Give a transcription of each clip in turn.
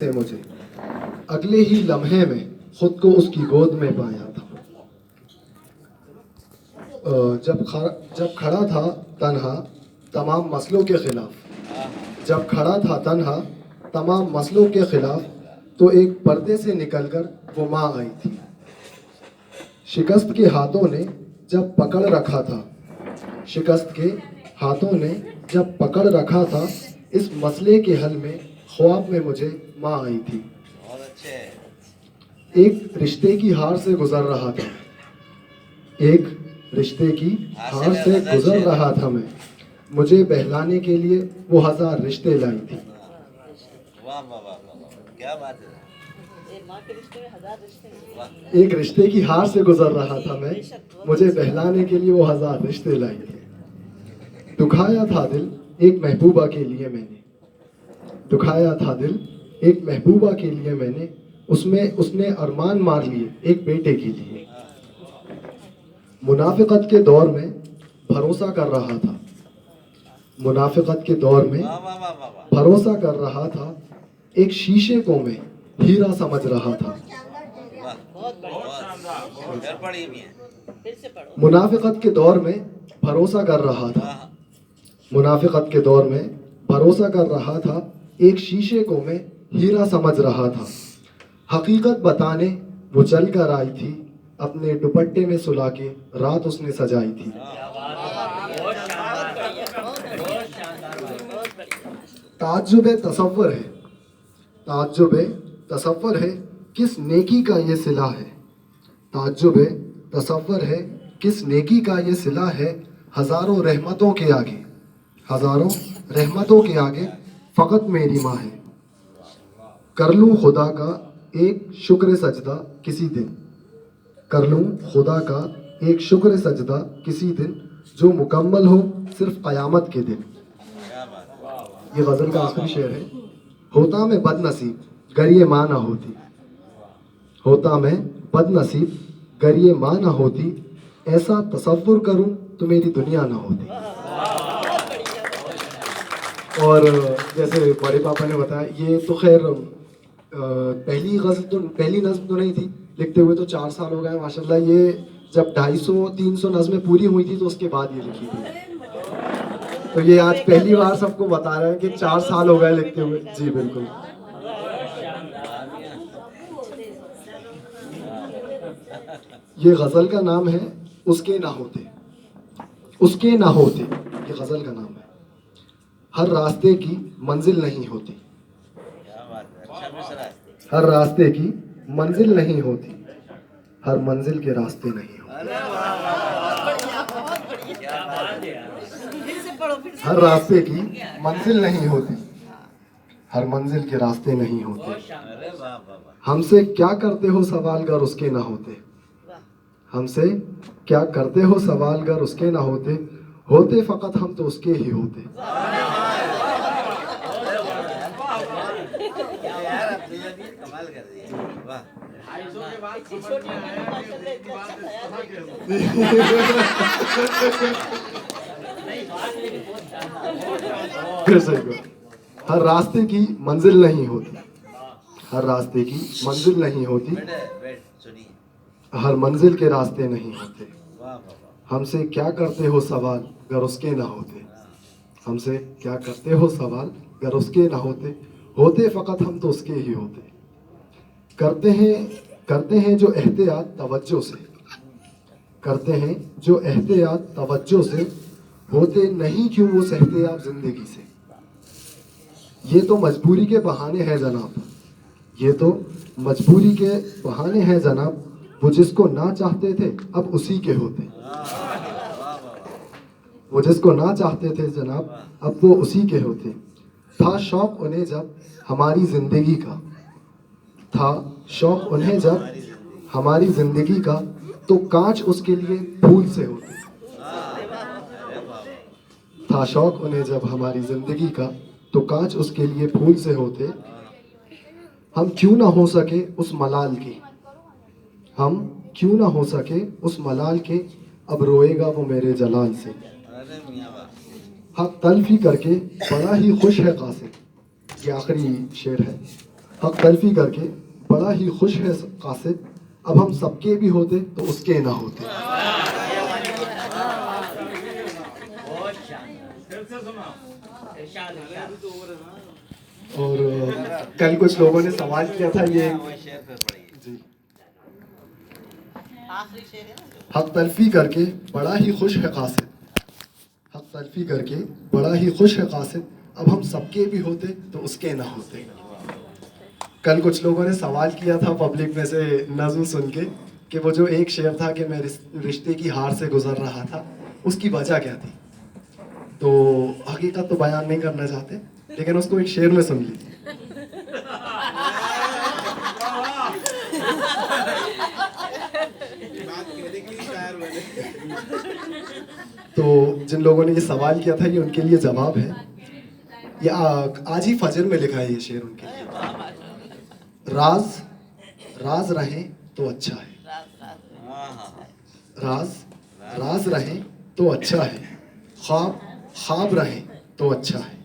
से मुझे अगले ही लम्हे में खुद को उसकी गोद में पाया था। जब खड़ा था तन्हा तमाम मसलों के खिलाफ, जब खड़ा था तन्हा तमाम मसलों के खिलाफ, तो एक पर्दे से निकलकर वो माँ आई थी। शिकस्त के हाथों ने जब पकड़ रखा था, शिकस्त के हाथों ने जब पकड़ रखा था, इस मसले के हल में ख्वाब में मुझे माँ आई थी। बहुत अच्छे। एक रिश्ते की हार से गुजर रहा था, एक रिश्ते की हार से गुजर रहा था मैं, मुझे बहलाने के लिए वो 1000 रिश्ते लाई थी। वाह वाह वाह वाह, क्या बात है। माँ के रिश्ते में 1000 रिश्ते हैं। एक रिश्ते की हार से गुजर रहा था मैं, मुझे बहलाने के लिए वो 1000 रिश्ते लाई थी। दुखाया था दिल एक महबूबा के लिए मैंने, दुखाया था दिल एक महबूबा के लिए मैंने, उसमें उसने अरमान मार लिए एक बेटे के लिए। मुनाफिकत के दौर में भरोसा कर रहा था, मुनाफिकत के दौर में वाह वाह वाह वाह वाह। भरोसा कर रहा था, एक शीशे को मैं हीरा समझ रहा था। वाह, बहुत बढ़िया। बहुत घर पड़ी भी है। फिर से पढ़ो। मुनाफिकत के दौर में भरोसा कर रहा था, वाह, मुनाफिकत के दौर में भरोसा कर रहा था, एक शीशे को मैं हीरा समझ रहा था। हकीकत बताने वो चल कर आई थी, अपने दुपट्टे में सुला के रात उसने सजाई थी। ताज्जुबे तसव्वुर है, ताज्जुबे तसव्वुर है, किस नेकी का ये सिला है। ताज्जुबे तसव्वुर है, किस नेकी का ये सिला है। हजारों रहमतों के आगे, हजारों रहमतों के आगे फ़कत मेरी माँ है। कर लूँ खुदा का एक शुक्र सजदा किसी दिन, कर लूँ खुदा का एक शुक्र सजदा किसी दिन, जो मुकम्मल हो सिर्फ क़यामत के दिन। क्या बात। ये गज़ल का आखिरी शेर है। होता मैं बदनसीब गर ये माँ ना होती, होता मैं बदनसीब गर ये माँ ना होती, ऐसा तसव्वुर करूँ तो मेरी दुनिया ना होती। और जैसे बड़े पापा ने बताया, ये तो खैर पहली गज़ल तो पहली नज़्म तो नहीं थी, लिखते हुए तो 4 साल हो गए माशाल्लाह। ये जब 250-300 नज़में पूरी हुई थी तो उसके बाद ये लिखी थी। तो ये आज पहली बार सबको बता रहे हैं कि 4 साल हो गए लिखते हुए। जी बिल्कुल। ये गज़ल का नाम है उसके ना होते, उसके ना होते, ये गज़ल का नाम है। हर रास्ते की मंजिल नहीं होती, क्या बात है, अच्छा मिसरा है। हर रास्ते की मंजिल नहीं होती, हर मंजिल के रास्ते नहीं होते। अरे वाह वाह वाह, क्या बात है। फिर से पढ़ो, फिर से। हर रास्ते की मंजिल नहीं होती, हर मंजिल के रास्ते नहीं होते। अरे वाह वाह वाह। हमसे क्या करते हो सवाल गर उसके ना होते, हमसे क्या करते हो सवाल गर उसके ना होते, होते फ़कत हम तो उसके ही होते। यार आप भी कमाल कर रही है। वाह। इतनी छोटी उम्र में माशाल्लाह इतना अच्छा ख्याल रखते। फिर सही कहो। हर रास्ते की मंजिल नहीं होती, हर रास्ते की मंजिल नहीं होती, बैठ सुनिए। हर मंजिल के रास्ते नहीं होते। वाह वाह वाह। हमसे क्या करते हो सवाल गर उसके ना होते, हमसे क्या करते हो सवाल गर उसके ना होते, होते फ़कत हम तो उसके ही होते। करते हैं जो एहतियात तवज्जो से, करते हैं जो एहतियात तवज्जो से, होते नहीं क्यों वो सहते आप ज़िंदगी से। ये तो मजबूरी के बहाने हैं जनाब, ये तो मजबूरी के बहाने हैं जनाब, वो जिसको ना चाहते थे अब उसी के होते। वो जिसको ना चाहते थे जनाब अब वो उसी के होते। था शौक उन्हें जब हमारी ज़िंदगी का, था शौक उन्हें जब हमारी ज़िंदगी का, तो कांच उसके लिए फूल से होते। था शौक उन्हें जब हमारी ज़िंदगी का, तो कांच उसके लिए फूल से होते। हम क्यों ना हो सके उस मलाल के, हम क्यों ना हो सके उस मलाल के, अब रोएगा वो मेरे जलाल से। अरे मियां वाह। हक तलफी करके बड़ा ही खुश है कासिम। ये आखिरी शेर है। हक तलफी करके बड़ा ही खुश है कासिद, अब हम सबके भी होते तो उसके ना होते। बहुत शानदार। फिर से सुनाओ। इरशाद, इरशाद। और कल कुछ लोगों ने सवाल किया था ये जी, हक तलफी करके बड़ा ही खुश है कासिद, हक तलफी करके बड़ा ही खुश है कासिद, अब हम सबके भी होते तो उसके ना होते। कल कुछ लोगों ने सवाल किया था पब्लिक में से नज़्म सुन के कि वो जो एक शेर था कि मैं रिश्ते की हार से गुजर रहा था, उसकी वजह क्या थी। तो हकीकत तो बयान नहीं करना चाहते, लेकिन उसको एक शेर में सुन लीजिए। तो जिन लोगों ने ये सवाल किया था ये उनके लिए जवाब है। ये आज ही फजर में लिखा है ये शेर उनके लिए। राज राज रहे तो अच्छा है, राज राज रहे तो अच्छा है, ख्वाब ख्वाब रहे तो अच्छा है,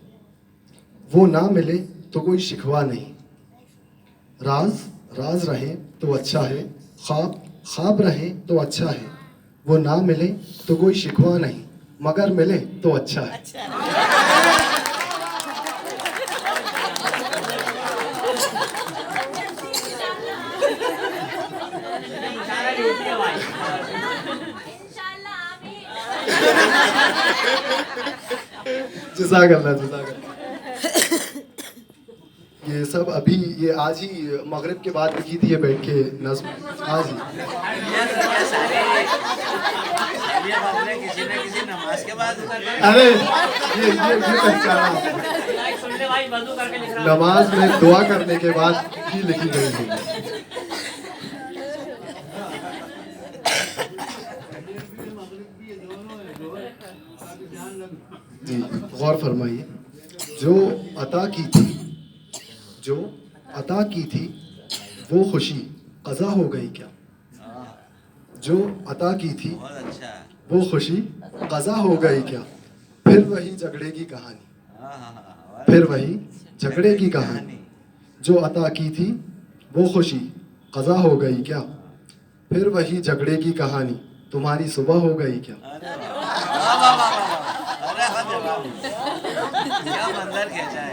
वो ना मिले तो कोई शिकवा नहीं। राज राज रहे तो अच्छा है, ख्वाब ख्वाब रहे तो अच्छा है, वो ना मिले तो कोई शिकवा नहीं, मगर मिले तो अच्छा है। इशारा देती है भाई। जज़ाकल्लाह जज़ाकल्लाह। ये सब अभी ये आज ही मगरिब के बाद लिखी थी ये बैठ के नज़्म, आज ही। ये बाबरे किसी न किसी नमाज के बाद अरे ये पहचाना आपने। लाइक सुन ले भाई, वजू करके लिख रहा हूँ। नमाज में दुआ करने के बाद ही लिखी गई है। जी गौर फरमाइए, जो अता की थी, जो अता की थी वो खुशी कज़ा हो गई क्या। जो अता की थी बहुत अच्छा है। वो खुशी कज़ा हो गई क्या, फिर वही झगड़े की कहानी, फिर वही झगड़े की कहानी। जो अता की थी वो खुशी कज़ा हो गई क्या, फिर वही झगड़े की कहानी, तुम्हारी सुबह हो गई क्या। अरे वाह वाह वाह वाह। अरे हाँ जवाब क्या मंजर खींचा है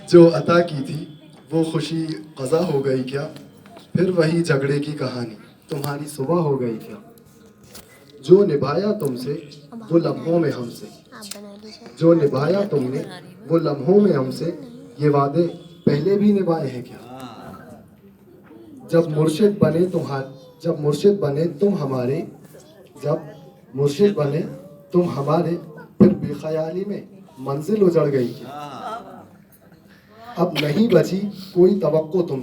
जो अता की थी वो खुशी कज़ा हो गई क्या, फिर वही झगड़े की कहानी, तुम्हारी सुबह हो गई क्या। जो निभाया तुमसे वो लम्हों में हमसे, जो निभाया तुमने वो लम्हों में हमसे, ये वादे पहले भी निभाए हैं क्या। जब मुर्शिद बने जब मुर्शिद बने तुम हमारे, जब मुर्शिद बने तुम हमारे, फिर बेख्याली में मंजिल उजड़ गई क्या। अब नहीं बची कोई तवक्को तुम